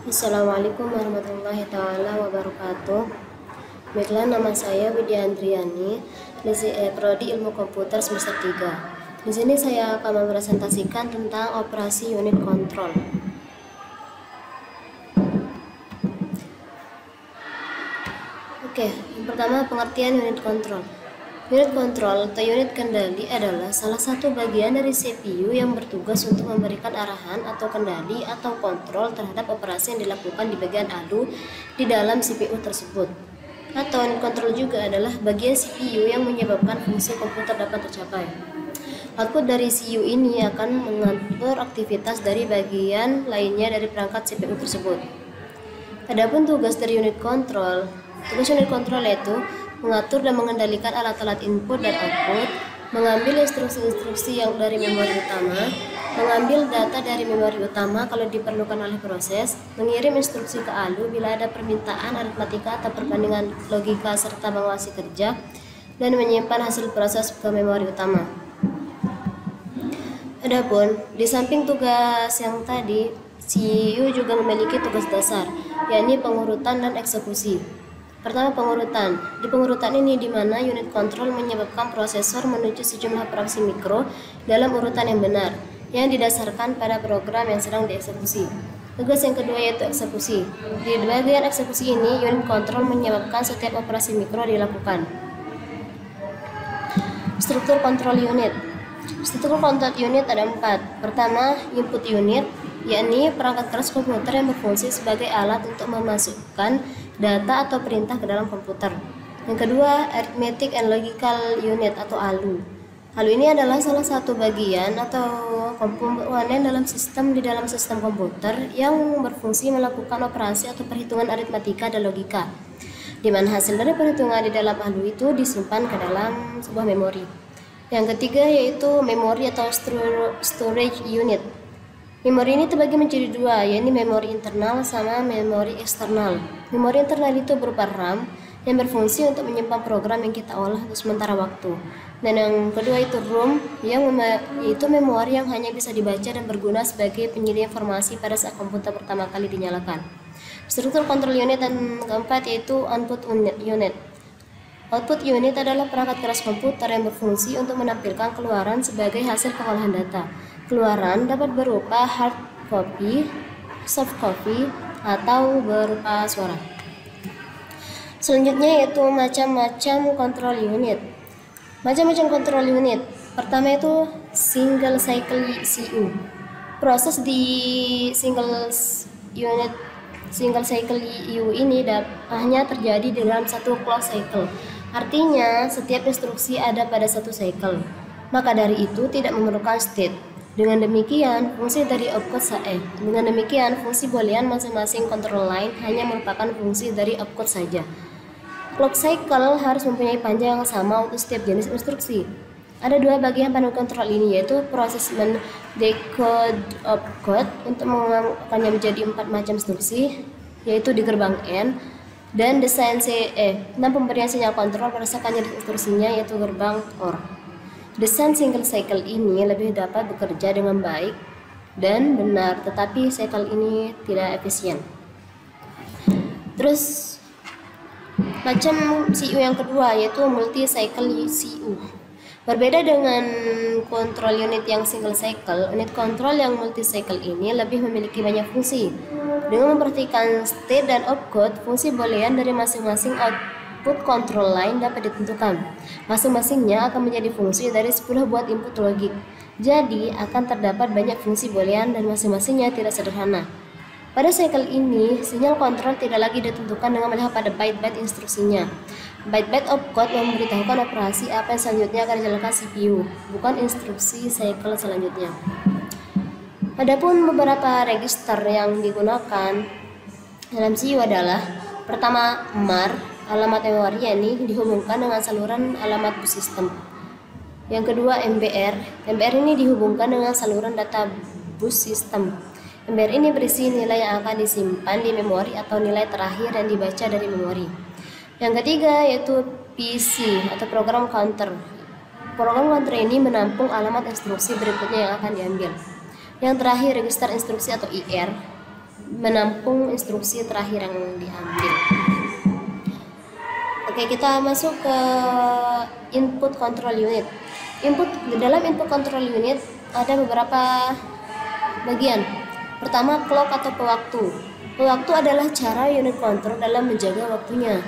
Assalamualaikum warahmatullahi taala wabarakatuh. Baiklah, nama saya Widya Andriani, Prodi Ilmu Komputer semester 3. Di sini saya akan mempresentasikan tentang operasi unit kontrol. Yang pertama, pengertian unit kontrol. Unit kontrol atau unit kendali adalah salah satu bagian dari CPU yang bertugas untuk memberikan arahan atau kendali atau kontrol terhadap operasi yang dilakukan di bagian ALU di dalam CPU tersebut. Atau unit kontrol juga adalah bagian CPU yang menyebabkan fungsi komputer dapat tercapai. Output dari CPU ini akan mengatur aktivitas dari bagian lainnya dari perangkat CPU tersebut. Adapun tugas unit kontrol yaitu mengatur dan mengendalikan alat-alat input dan output, mengambil instruksi-instruksi yang dari memori utama, mengambil data dari memori utama kalau diperlukan oleh proses, mengirim instruksi ke ALU bila ada permintaan aritmatika atau perbandingan logika serta mengawasi kerja, dan menyimpan hasil proses ke memori utama. Adapun di samping tugas yang tadi, CPU juga memiliki tugas dasar, yakni pengurutan dan eksekusi. Pertama, pengurutan. Di pengurutan ini di mana unit kontrol menyebabkan prosesor menuju sejumlah operasi mikro dalam urutan yang benar, yang didasarkan pada program yang sedang dieksekusi. Tugas yang kedua yaitu eksekusi. Di bagian eksekusi ini, unit kontrol menyebabkan setiap operasi mikro dilakukan. Struktur kontrol unit. Struktur kontrol unit ada 4. Pertama, input unit, yakni perangkat keras komputer yang berfungsi sebagai alat untuk memasukkan data atau perintah ke dalam komputer. Yang kedua, Arithmetic and Logical Unit atau ALU. ALU ini adalah salah satu bagian atau komponen di dalam sistem komputer yang berfungsi melakukan operasi atau perhitungan aritmatika dan logika, di mana hasil dari perhitungan di dalam ALU itu disimpan ke dalam sebuah memori. Yang ketiga yaitu memori atau storage unit. Memori ini terbagi menjadi dua, yaitu memori internal sama memori eksternal. Memori internal itu berupa RAM yang berfungsi untuk menyimpan program yang kita olah untuk sementara waktu. Dan yang kedua itu ROM, yaitu memori yang hanya bisa dibaca dan berguna sebagai penyedia informasi pada saat komputer pertama kali dinyalakan. Struktur kontrol unit dan keempat yaitu output unit. Output unit adalah perangkat keras komputer yang berfungsi untuk menampilkan keluaran sebagai hasil pengolahan data. Keluaran dapat berupa hard copy, soft copy, atau berupa suara. Selanjutnya yaitu macam-macam kontrol unit. Macam-macam kontrol unit. Pertama itu single cycle CPU. Proses di single cycle CPU ini hanya terjadi dalam satu clock cycle. Artinya setiap instruksi ada pada satu cycle. Maka dari itu tidak memerlukan state. Dengan demikian, fungsi boolean masing-masing kontrol line hanya merupakan fungsi dari opcode saja. Clock cycle harus mempunyai panjang yang sama untuk setiap jenis instruksi. Ada dua bagian pada kontrol ini, yaitu proses mendecode opcode untuk mengangkatnya menjadi 4 macam instruksi, yaitu di gerbang N, dan desain dan pemberian sinyal kontrol berdasarkan jenis instruksinya, yaitu gerbang OR. Desain single cycle ini lebih dapat bekerja dengan baik dan benar, tetapi cycle ini tidak efisien. Terus macam CPU yang kedua yaitu multi cycle CPU. Berbeda dengan kontrol unit yang single cycle, unit kontrol yang multi cycle ini lebih memiliki banyak fungsi. Dengan memperhatikan state dan opcode, fungsi boolean dari masing-masing output control line dapat ditentukan. Masing-masingnya akan menjadi fungsi dari 10 buah input logik. Jadi akan terdapat banyak fungsi boolean dan masing-masingnya tidak sederhana. Pada cycle ini, sinyal kontrol tidak lagi ditentukan dengan melihat pada byte-byte instruksinya. Byte-byte opcode memberitahukan operasi apa yang selanjutnya akan dijalankan CPU, bukan instruksi cycle selanjutnya. Adapun beberapa register yang digunakan dalam CPU adalah pertama, MAR, alamat memori, yakni dihubungkan dengan saluran alamat bus sistem. Yang kedua, MBR. MBR ini dihubungkan dengan saluran data bus sistem. MBR ini berisi nilai yang akan disimpan di memori atau nilai terakhir yang dibaca dari memori. Yang ketiga yaitu PC atau program counter. Program counter ini menampung alamat instruksi berikutnya yang akan diambil. Yang terakhir, register instruksi atau IR. menampung instruksi terakhir yang diambil. Oke, kita masuk ke input control unit. Dalam input control unit ada beberapa bagian. Pertama, clock atau pewaktu. Pewaktu adalah cara unit kontrol dalam menjaga waktunya.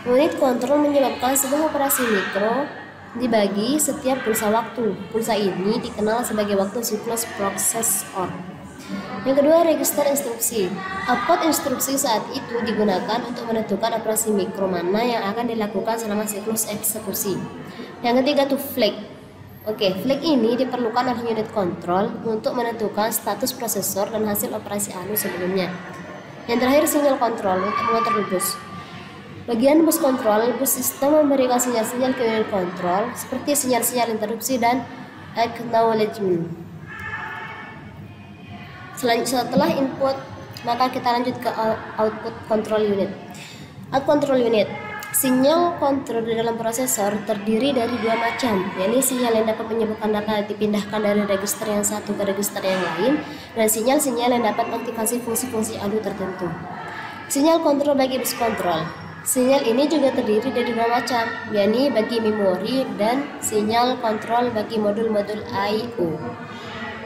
Unit kontrol menyebabkan sebuah operasi mikro dibagi setiap pulsa waktu. Pulsa ini dikenal sebagai waktu siklus prosesor. Yang kedua, register instruksi. Opcode instruksi saat itu digunakan untuk menentukan operasi mikro mana yang akan dilakukan selama siklus eksekusi. Yang ketiga, flag. Flag ini diperlukan oleh unit kontrol untuk menentukan status prosesor dan hasil operasi anu sebelumnya. Yang terakhir, sinyal kontrol untuk mengontrol bus. Bagian bus kontrol, bus sistem memberikan sinyal-sinyal ke unit kontrol seperti sinyal-sinyal interupsi dan acknowledgement. Setelah input, maka kita lanjut ke output control unit. Output control unit, sinyal kontrol di dalam prosesor terdiri dari dua macam, yaitu sinyal yang dapat menyebabkan data dipindahkan dari register yang satu ke register yang lain, dan sinyal-sinyal yang dapat mengaktifasi fungsi-fungsi adu tertentu. Sinyal kontrol bagi bus kontrol. Sinyal ini juga terdiri dari dua macam, yaitu bagi memori dan sinyal kontrol bagi modul-modul I/O.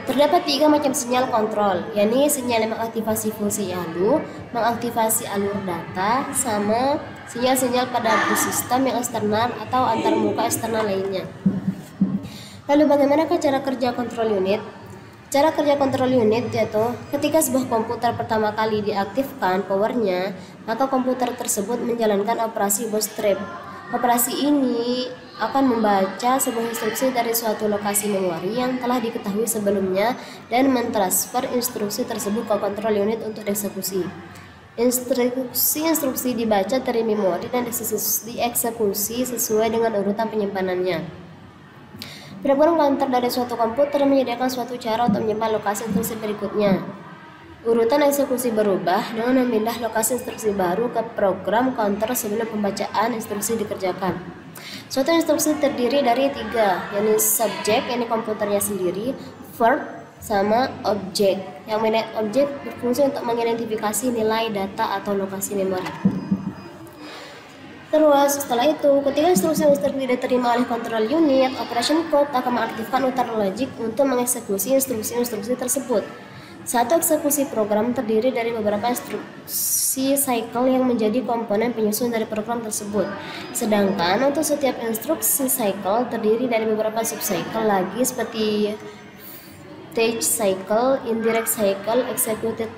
Terdapat tiga macam sinyal kontrol, yaitu sinyal yang mengaktifasi fungsi adu, mengaktifasi alur data, sama sinyal-sinyal pada bus sistem yang eksternal atau antarmuka eksternal lainnya. Lalu bagaimanakah cara kerja kontrol unit? Cara kerja kontrol unit yaitu ketika sebuah komputer pertama kali diaktifkan powernya, maka komputer tersebut menjalankan operasi bootstrap. Operasi ini akan membaca sebuah instruksi dari suatu lokasi memori yang telah diketahui sebelumnya dan mentransfer instruksi tersebut ke kontrol unit untuk dieksekusi. Instruksi dibaca dari memori dan dieksekusi sesuai dengan urutan penyimpanannya. Program counter dari suatu komputer menyediakan suatu cara untuk menyimpan lokasi instruksi berikutnya. Urutan eksekusi berubah dengan memindah lokasi instruksi baru ke program counter sebelum pembacaan instruksi dikerjakan. Suatu instruksi terdiri dari tiga, yaitu subjek, yaitu komputernya sendiri, verb, sama objek. Yang mana objek berfungsi untuk mengidentifikasi nilai data atau lokasi memori. Terus setelah itu, ketika instruksi diterima oleh kontrol unit, operation code akan mengaktifkan utara logic untuk mengeksekusi instruksi-instruksi tersebut. Satu eksekusi program terdiri dari beberapa instruksi cycle yang menjadi komponen penyusun dari program tersebut. Sedangkan untuk setiap instruksi cycle terdiri dari beberapa subcycle lagi seperti stage cycle, indirect cycle, executed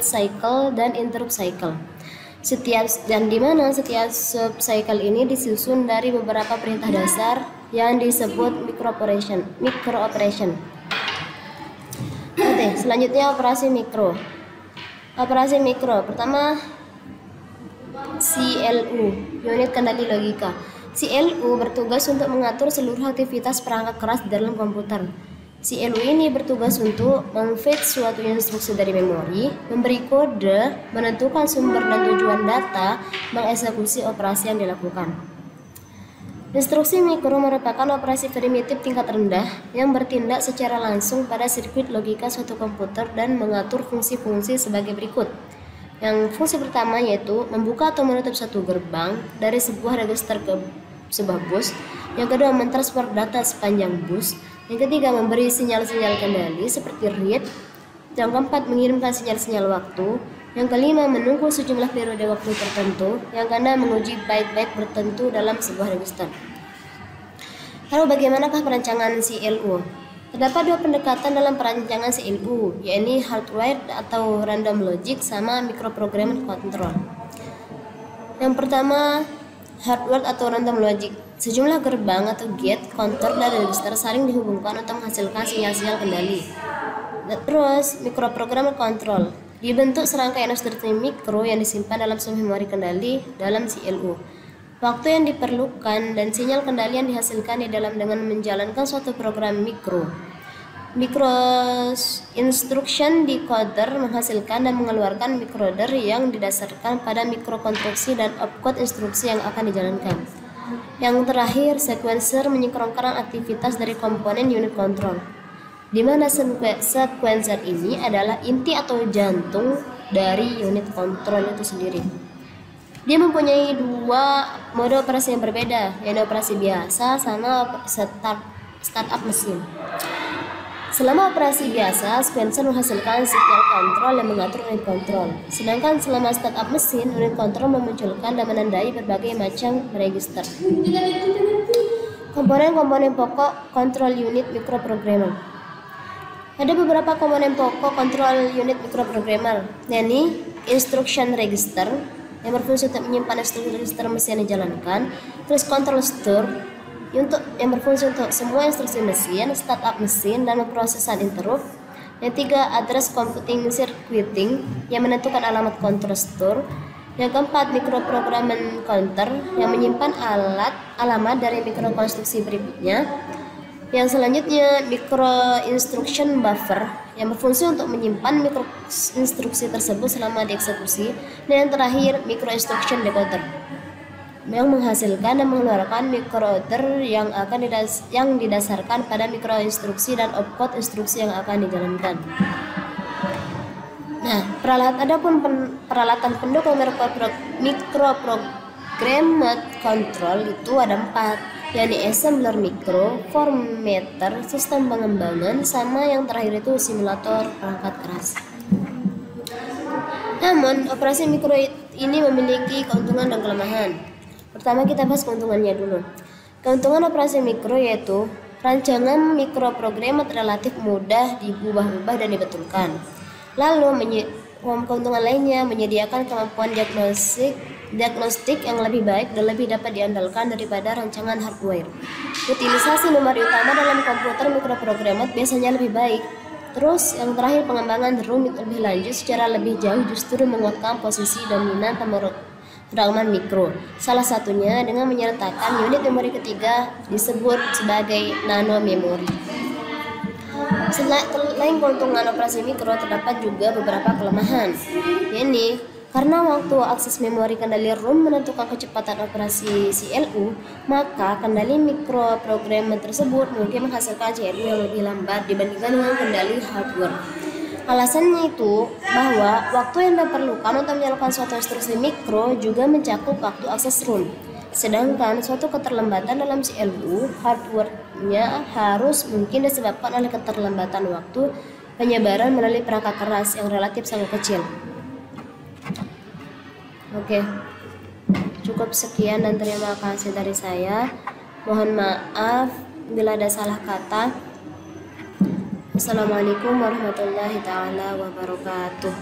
cycle, dan interrupt cycle. Di mana setiap subcycle ini disusun dari beberapa perintah dasar yang disebut microoperation. Selanjutnya operasi mikro. Operasi mikro pertama, CLU, unit kendali logika. CLU bertugas untuk mengatur seluruh aktivitas perangkat keras dalam komputer. CLU ini bertugas untuk meng-fetch suatu instruksi dari memori, memberi kode, menentukan sumber dan tujuan data, mengeksekusi operasi yang dilakukan. Instruksi mikro merupakan operasi primitif tingkat rendah yang bertindak secara langsung pada sirkuit logika suatu komputer dan mengatur fungsi-fungsi sebagai berikut. Yang fungsi pertama yaitu membuka atau menutup satu gerbang dari sebuah register ke sebuah bus. Yang kedua, mentransfer data sepanjang bus. Yang ketiga, memberi sinyal-sinyal kendali seperti read. Yang keempat, mengirimkan sinyal-sinyal waktu. Yang kelima, menunggu sejumlah periode waktu tertentu. Yang keenam, menguji byte-byte tertentu dalam sebuah register. Lalu bagaimanakah perancangan CLU? Terdapat dua pendekatan dalam perancangan CLU, yaitu hardware atau random logic sama microprogramming control. Yang pertama, hardware atau random logic. Sejumlah gerbang atau gate, counter, dan register saling dihubungkan untuk menghasilkan sinyal-sinyal kendali. Terus, microprogramming control dibentuk serangkaian instruksi mikro yang disimpan dalam sebuah memori kendali dalam CLU. Waktu yang diperlukan dan sinyal kendali yang dihasilkan di dalam dengan menjalankan suatu program mikro. Micro instruction decoder menghasilkan dan mengeluarkan microder yang didasarkan pada mikrokonstruksi dan opcode instruksi yang akan dijalankan. Yang terakhir, sequencer menyingkronkan aktivitas dari komponen unit kontrol. di mana sequencer ini adalah inti atau jantung dari unit kontrol itu sendiri. Dia mempunyai dua mode operasi yang berbeda, yaitu operasi biasa sama startup mesin. Selama operasi biasa, sequencer menghasilkan sinyal kontrol yang mengatur unit kontrol. Sedangkan selama startup mesin, unit kontrol memunculkan dan menandai berbagai macam register. Komponen-komponen pokok kontrol unit microprogrammer. Ada beberapa komponen pokok kontrol unit microprogrammer, yakni instruction register yang berfungsi untuk menyimpan instruksi register mesin yang dijalankan, terus control store yang berfungsi untuk semua instruksi mesin, startup mesin, dan memproses interrupt. Yang tiga, address computing circuiting yang menentukan alamat control store. Yang keempat, microprogramment counter yang menyimpan alamat dari mikrokonstruksi berikutnya. Yang selanjutnya, micro instruction buffer yang berfungsi untuk menyimpan mikro instruksi tersebut selama dieksekusi. Dan yang terakhir, micro instruction decoder yang menghasilkan dan mengeluarkan microorder yang didasarkan pada mikro instruksi dan opcode instruksi yang akan dijalankan. Nah, peralatan pendukung microprogrammed control itu ada 4, yakni assembler mikro, formatter, sistem pengembangan, sama yang terakhir itu simulator perangkat keras. Namun, operasi mikro ini memiliki keuntungan dan kelemahan. Pertama, kita bahas keuntungannya dulu. Keuntungan operasi mikro yaitu rancangan mikroprogrammer relatif mudah diubah-ubah dan dibetulkan. Lalu, keuntungan lainnya menyediakan kemampuan diagnostik yang lebih baik dan lebih dapat diandalkan daripada rancangan hardware. Utilisasi memori utama dalam komputer mikroprogrammer biasanya lebih baik. Terus, yang terakhir, pengembangan rumit lebih lanjut secara lebih jauh justru menguatkan posisi dominan pemrograman mikro. Salah satunya dengan menyertakan unit memori ketiga disebut sebagai nano memori. Selain keuntungan operasi mikro, terdapat juga beberapa kelemahan. Ini karena waktu akses memori kendali ROM menentukan kecepatan operasi CLU, maka kendali mikroprogrammer tersebut mungkin menghasilkan CLU yang lebih lambat dibandingkan dengan kendali hardware. Alasannya itu bahwa waktu yang diperlukan untuk menyalakan suatu instruksi mikro juga mencakup waktu akses ROM. Sedangkan suatu keterlambatan dalam CLU, hardware-nya harus mungkin disebabkan oleh keterlambatan waktu penyebaran melalui perangkat keras yang relatif sangat kecil. Oke, cukup sekian dan terima kasih dari saya. Mohon maaf bila ada salah kata. Assalamualaikum warahmatullahi wabarakatuh.